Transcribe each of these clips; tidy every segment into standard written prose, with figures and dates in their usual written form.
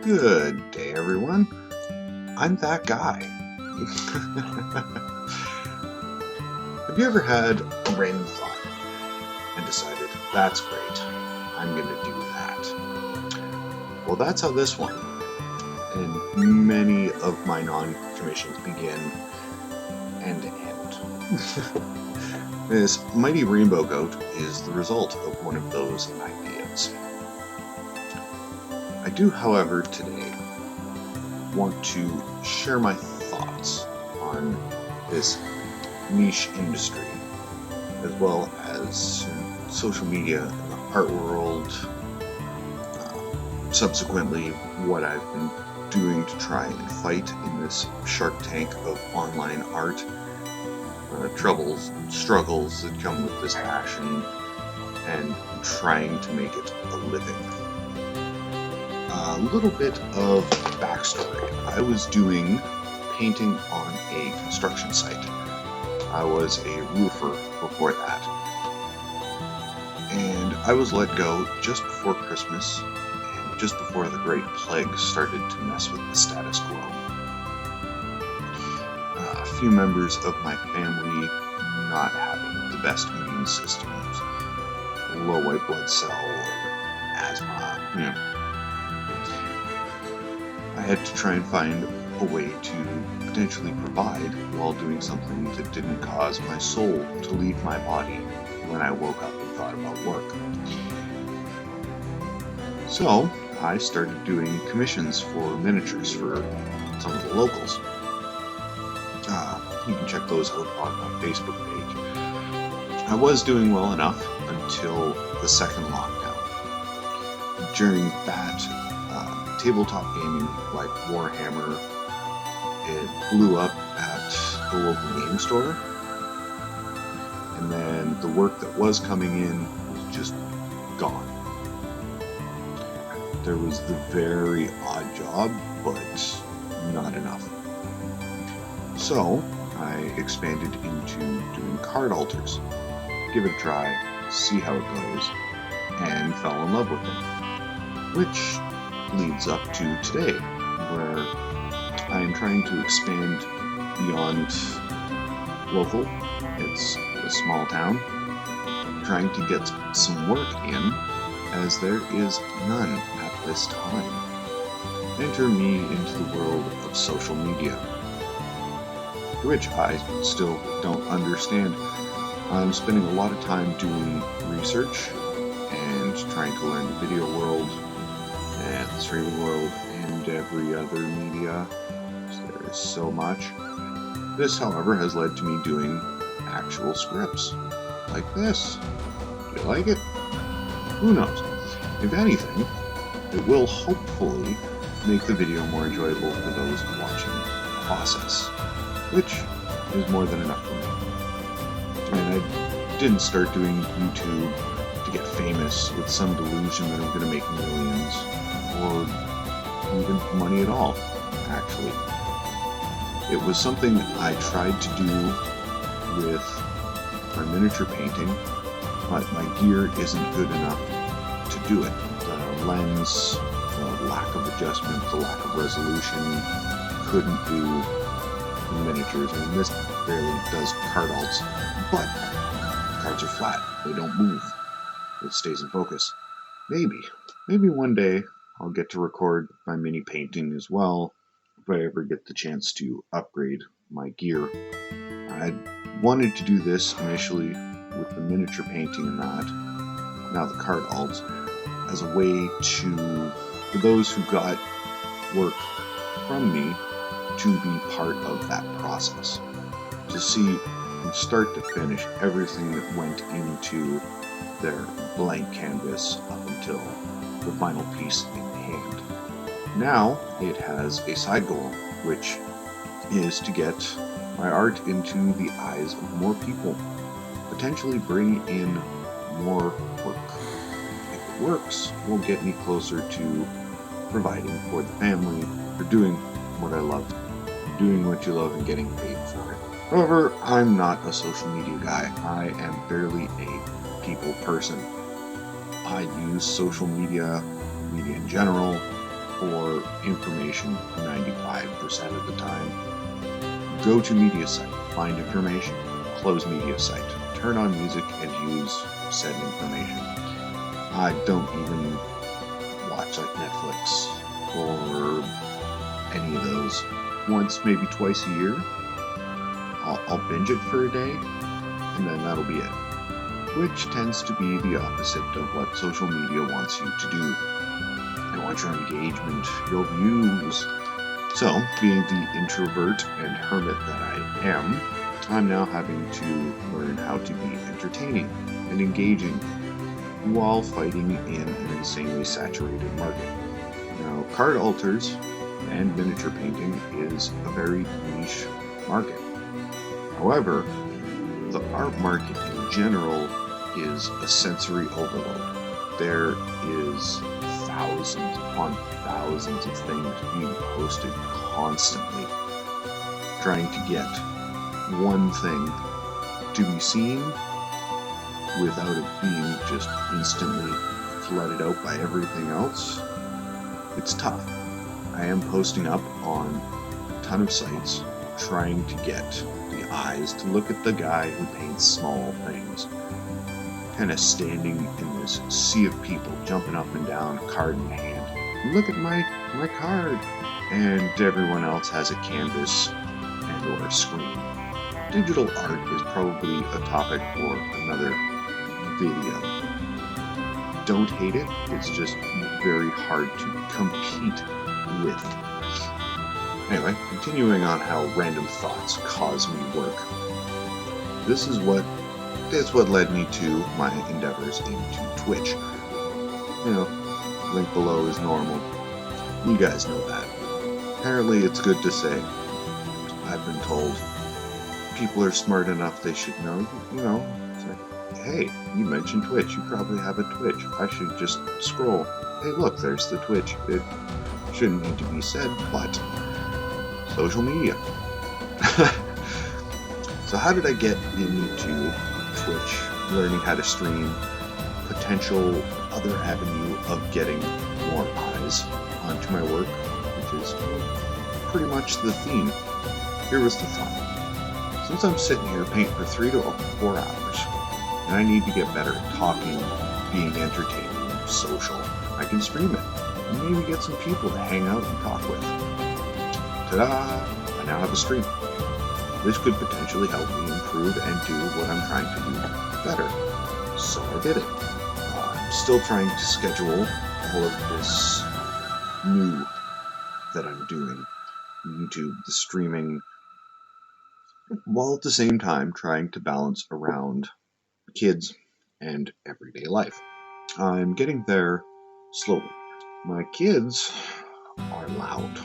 Good day, everyone. I'm that guy. Have you ever had a random thought and decided, that's great, I'm going to do that? Well, that's how this one and many of my non-commissions begin end to end. This mighty rainbow goat is the result of one of those ideas. I do, however, today want to share my thoughts on this niche industry, as well as social media and the art world, subsequently what I've been doing to try and fight in this shark tank of online art, troubles and struggles that come with this passion, and trying to make it a living. A little bit of backstory. I was doing painting on a construction site. I was a roofer before that. And I was let go just before Christmas and just before the Great Plague started to mess with the status quo. A few members of my family not having the best immune systems, low white blood cell, asthma, I had to try and find a way to potentially provide while doing something that didn't cause my soul to leave my body when I woke up and thought about work. So I started doing commissions for miniatures for some of the locals. You can check those out on my Facebook page. I was doing well enough until the second lockdown. During that, tabletop gaming like Warhammer, it blew up at the local game store, and then the work that was coming in was just gone. There was the very odd job, but not enough. So I expanded into doing card alters, give it a try, see how it goes, and fell in love with it, which leads up to today, where I am trying to expand beyond local. It's a small town, trying to get some work in, as there is none at this time. Enter me into the world of social media, which I still don't understand. I'm spending a lot of time doing research and trying to learn the video world and the streaming world and every other media. There is so much. This, however, has led to me doing actual scripts like this. Do you like it? Who knows? If anything, it will hopefully make the video more enjoyable for those watching the process, which is more than enough for me. And I didn't start doing YouTube to get famous with some delusion that I'm going to make millions, or even money at all, actually. It was something I tried to do with my miniature painting, but my gear isn't good enough to do it. The lens, the lack of adjustment, the lack of resolution couldn't do miniatures. I mean, this barely does card alts, but the cards are flat. They don't move. It stays in focus. Maybe one day I'll get to record my mini painting as well, if I ever get the chance to upgrade my gear. I wanted to do this initially with the miniature painting and that, now the card alts, as a way for those who got work from me to be part of that process, to see from start to finish everything that went into their blank canvas up until the final piece in hand. Now it has a side goal, which is to get my art into the eyes of more people, potentially bring in more work. If it works, will get me closer to providing for the family, for doing what I love, doing what you love and getting paid for it. However, I'm not a social media guy. I am barely a people person. I use social media in general, for information 95% of the time. Go to media site, find information, close media site, turn on music and use said information. I don't even watch like Netflix or any of those. Once, maybe twice a year, I'll binge it for a day, and then that'll be it. Which tends to be the opposite of what social media wants you to do. They want your engagement, your views. So, being the introvert and hermit that I am, I'm now having to learn how to be entertaining and engaging while fighting in an insanely saturated market. Now, card alters and miniature painting is a very niche market. However, the art market in general is a sensory overload. There is thousands upon thousands of things being posted constantly, trying to get one thing to be seen without it being just instantly flooded out by everything else. It's tough. I am posting up on a ton of sites trying to get the eyes to look at the guy who paints small things, kind of standing in this sea of people jumping up and down, card in hand. Look at my card! And everyone else has a canvas and or a screen. Digital art is probably a topic for another video. Don't hate it, it's just very hard to compete with. Anyway, continuing on how random thoughts cause me work. This is what led me to my endeavors into Twitch. You know, link below is normal. You guys know that. Apparently it's good to say. I've been told people are smart enough they should know, you know, it's like, hey, you mentioned Twitch, you probably have a Twitch. I should just scroll. Hey look, there's the Twitch. It shouldn't need to be said, but social media. So how did I get into Twitch, learning how to stream, potential other avenue of getting more eyes onto my work, which is pretty much the theme. Here was the thought. Since I'm sitting here painting for 3 to 4 hours, and I need to get better at talking, being entertaining, social, I can stream it, and maybe get some people to hang out and talk with. Ta-da! I now have a stream. This could potentially help me improve and do what I'm trying to do better. So I did it. I'm still trying to schedule all of this new that I'm doing. YouTube, the streaming, while at the same time trying to balance around kids and everyday life. I'm getting there slowly. My kids are loud.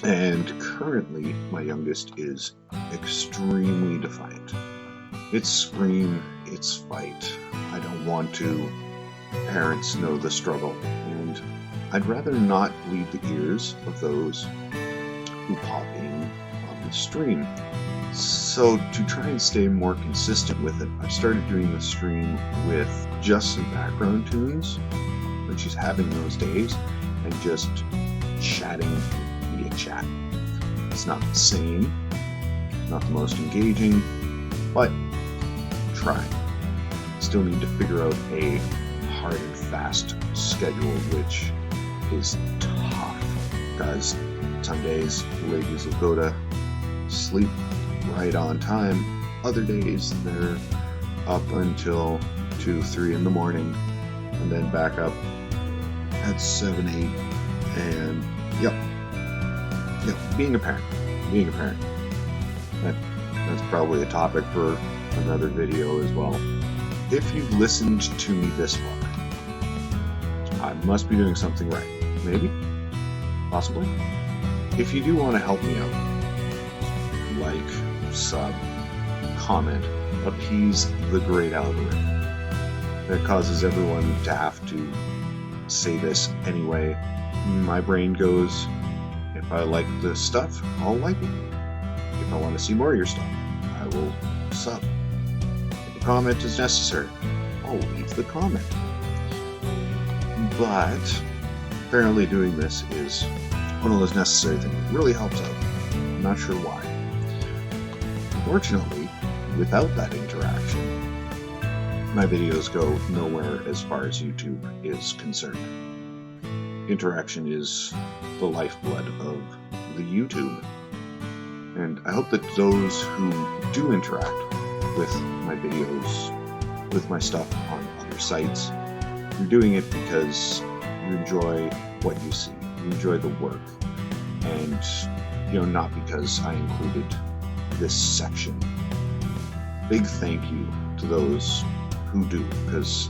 And currently, my youngest is extremely defiant. It's scream, it's fight. I don't want to. Parents know the struggle, and I'd rather not bleed the ears of those who pop in on the stream. So to try and stay more consistent with it, I've started doing the stream with just some background tunes when she's having those days, and just chatting via chat. It's not the same, not the most engaging, but trying. Still need to figure out a hard and fast schedule, which is tough, because some days ladies will go to sleep right on time. Other days they're up until 2, 3 in the morning, and then back up at 7, 8, and yep, being a parent. That's probably a topic for another video as well. If you've listened to me this far, I must be doing something right. Maybe? Possibly? If you do want to help me out, like, sub, comment, appease the great algorithm that causes everyone to have to say this anyway. My brain goes, if I like this stuff, I'll like it. If I want to see more of your stuff, I will sub. If a comment is necessary, I'll leave the comment. But apparently doing this is one of those necessary things. It really helps out. I'm not sure why. Unfortunately, without that interaction, my videos go nowhere as far as YouTube is concerned. Interaction is the lifeblood of the YouTube. And I hope that those who do interact with my videos, with my stuff on other sites, you're doing it because you enjoy what you see, you enjoy the work, and not because I included this section. Big thank you to those who do, because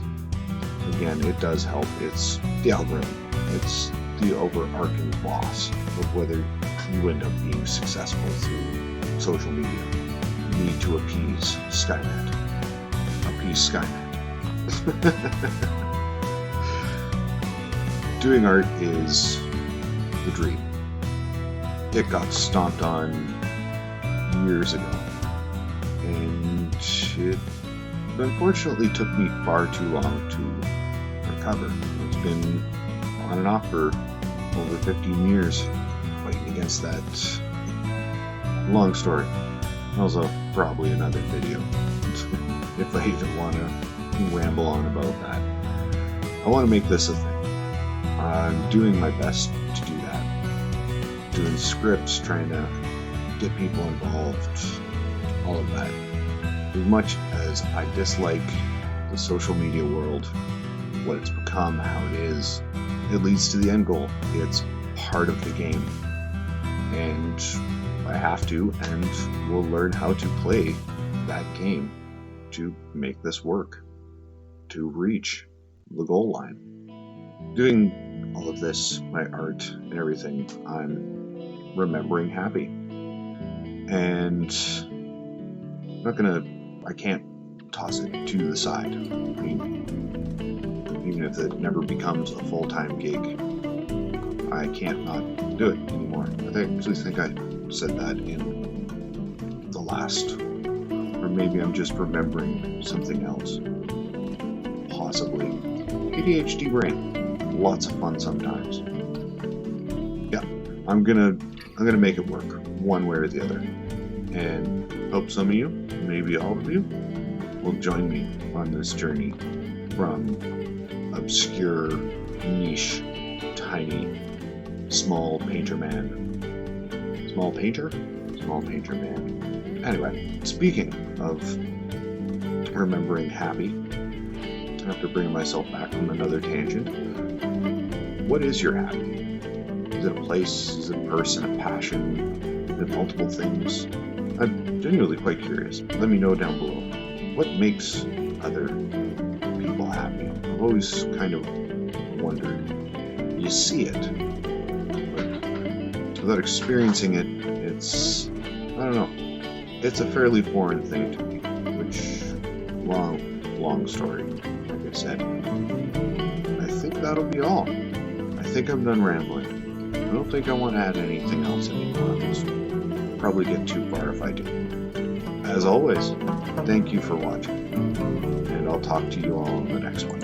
again, it does help. It's the algorithm, it's the overarching boss of whether you end up being successful through social media. You need to appease Skynet. Appease Skynet. Doing art is the dream. It got stomped on years ago, and it unfortunately took me far too long to recover. It's been on and off for over 15 years fighting against that. Long story. Also, probably another video if I even want to ramble on about that. I want to make this a thing. I'm doing my best to do that. Doing scripts, trying to get people involved, all of that. As much as I dislike the social media world, what it's become, how it is, it leads to the end goal. It's part of the game. And I have to, and will learn how to play that game to make this work, to reach the goal line. Doing all of this, my art and everything, I'm remembering happy. And I can't toss it to the side. I mean, even if it never becomes a full-time gig, I can't not do it anymore. I actually think I said that in the last, or maybe I'm just remembering something else. Possibly. ADHD brain. Lots of fun sometimes. Yeah, I'm gonna make it work one way or the other, and hope some of you, maybe all of you, will join me on this journey from obscure, niche, tiny, small painter man. Small painter? Small painter man. Anyway, speaking of remembering happy, after bringing myself back from another tangent, what is your happy? Is it a place? Is it a person? A passion? Is it multiple things? I'm genuinely quite curious. Let me know down below. What makes other people happy? I've always kind of wondered. You see it, but without experiencing it, it's, I don't know, it's a fairly foreign thing to me, which, long story, like I said. I think that'll be all. I think I'm done rambling. I don't think I want to add anything else anymore on this one. Probably get too far if I do. As always, thank you for watching, and I'll talk to you all in the next one.